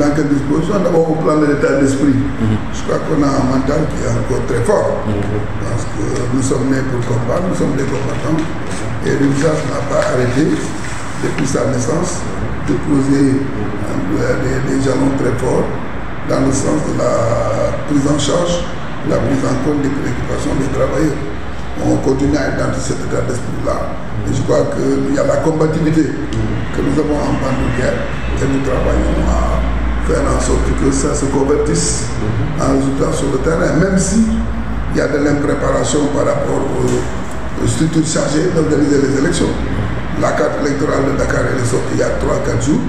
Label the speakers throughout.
Speaker 1: dans quelle disposition? D'abord au plan de l'état d'esprit. Je crois qu'on a un mental qui est encore très fort. Parce que nous sommes nés pour combattre, nous sommes des combattants. Et l'UNISAS n'a pas arrêté, depuis sa naissance, de poser des jalons très forts dans le sens de la prise en charge, la prise en compte des préoccupations des travailleurs. On continue à être dans cet état d'esprit-là. Et je crois qu'il y a la combativité que nous avons en bandoulière et nous travaillons à faire en sorte que ça se convertisse en résultat sur le terrain, même si il y a de l'impréparation par rapport aux structures chargées d'organiser les élections. La carte électorale de Dakar est sortie il y a 3-4 jours.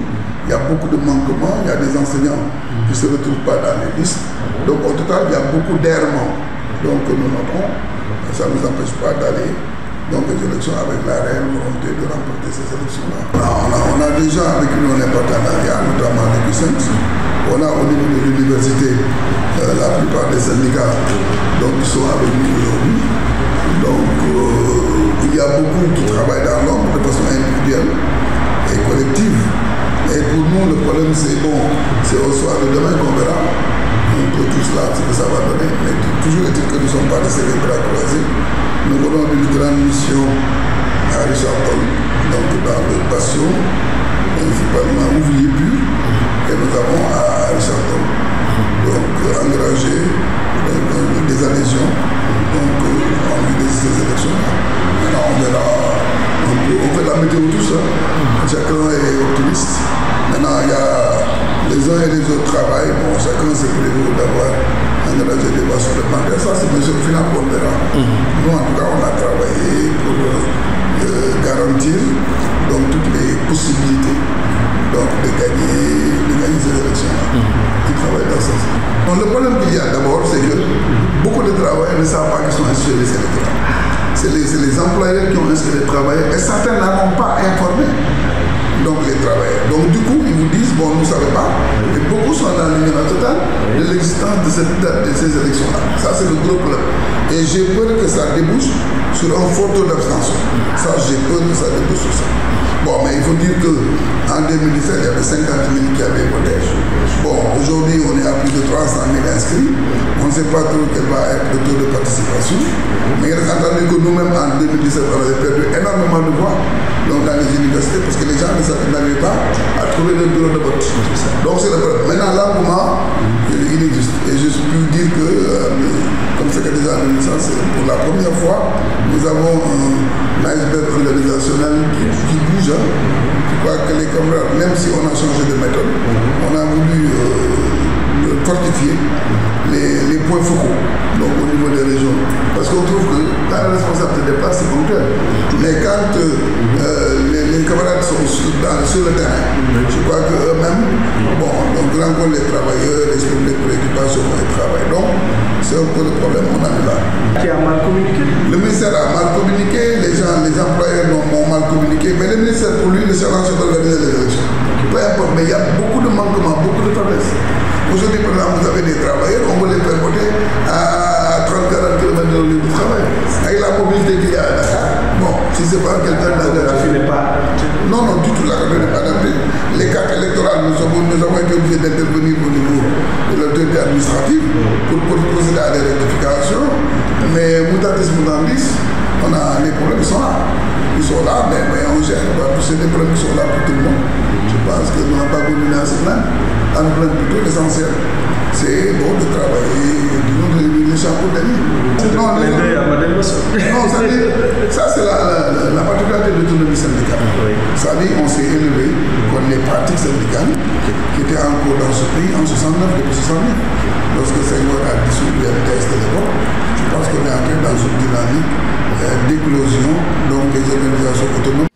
Speaker 1: Il y a beaucoup de manquements, il y a des enseignants qui ne se retrouvent pas dans les listes. Donc au total, il y a beaucoup d'errements. Donc nous notons, ça ne nous empêche pas d'aller dans les élections avec la réelle volonté de remporter ces élections-là. On a déjà avec nous les partenariats, notamment les Q5. On a au niveau de l'université la plupart des syndicats qui sont avec nous aujourd'hui. Donc il y a beaucoup qui travaillent dans l'ombre de façon individuelle et collective. Et pour nous, le problème, c'est c'est au soir de demain qu'on verra un peu tout cela, ce que ça va donner. Mais toujours est-il que nous ne sommes pas laissés les bras croisés. Nous venons d'une grande mission à Richard Toll, donc dans le Bastion, principalement ouvrier pur, et nous avons à Richard Toll. Donc engagé des adhésions en vue de ces élections-là. Maintenant, on verra. On fait la météo tous, chacun est optimiste. Maintenant, il y a les uns et les autres travaillent. Bon, chacun s'est prévu d'avoir engagé des bases supplémentaires. Ça, c'est le final qu'on verra. Nous, en tout cas, on a travaillé pour garantir toutes les possibilités de gagner ces élections-là. Qui travaillent dans ça. Donc, le problème qu'il y a d'abord, c'est que beaucoup de travailleurs ne savent pas qu'ils sont inscrits les électeurs. C'est les employeurs qui ont inscrit les travailleurs et certains n'en ont pas informé les travailleurs. Donc du coup, ils vous disent, vous ne savez pas, et beaucoup sont dans l'ignorance totale de l'existence de ces élections-là. Ça, c'est le gros problème. Et j'ai peur que ça débouche sur un fort taux d'abstention. Ça, j'ai peur que ça débouche sur ça. Bon, mais il faut dire qu'en 2017, il y avait 50 000 qui avaient voté. Bon, aujourd'hui, on est à plus de 300 000 inscrits. On ne sait pas trop quel va être le taux de participation. Mais il est entendu que nous-mêmes, en 2017, on avait perdu énormément de voix dans les universités parce que les gens n'arrivaient pas à trouver le bureau de vote. Donc, c'est le problème. Maintenant, l'engouement, il existe. Et je peux dire que, comme secrétaire de l'UNISAS, pour la première fois, nous avons un iceberg organisationnel qui bouge. Je crois que les camarades, même si on a changé de méthode, on a voulu fortifier les points focaux au niveau des régions. Parce qu'on trouve que quand le responsable se déplace, c'est ponctuel. Mais quand les camarades sont sur le terrain, je crois qu'eux-mêmes rencontrent les travailleurs, expriment les préoccupations et travaillent. Donc, c'est un peu le problème qu'on a là.
Speaker 2: Qui a mal communiqué?
Speaker 1: Le ministère a mal communiqué, les employeurs ont mal communiqué, mais le ministère, pour lui, le challenge c'est d'organiser les élections. Peu importe, mais il y a beaucoup de manquements, beaucoup de faiblesses. Aujourd'hui, par exemple, vous avez des travailleurs, on veut les faire voter à 30-40 km de lieu de travail. Avec la mobilité qu'il y a à Dakar, si c'est pas quelqu'un
Speaker 2: d'adapté.
Speaker 1: Non, du tout, la carte n'est pas adaptée. Les cartes électorales, nous avons été obligés d'intervenir au niveau de l'autorité administrative pour procéder à des rectifications. Mais mutatis mutandis, les problèmes sont là. Ils sont là, mais on gère. C'est des problèmes qui sont là pour tout le monde. Je pense que nous n'avons pas continué à se plaindre. À nous plaindre plutôt, l'essentiel, c'est de travailler, de chapeau d'amis. Non, ça c'est la particularité de l'autonomie syndicale. C'est-à-dire qu'on s'est élevé contre les pratiques syndicales qui étaient en cours dans ce pays en 69, depuis 69. Lorsque Senghor a dissous l'UMTS de l'époque, je pense qu'on est entré dans une dynamique d'éclosion des organisations autonomes.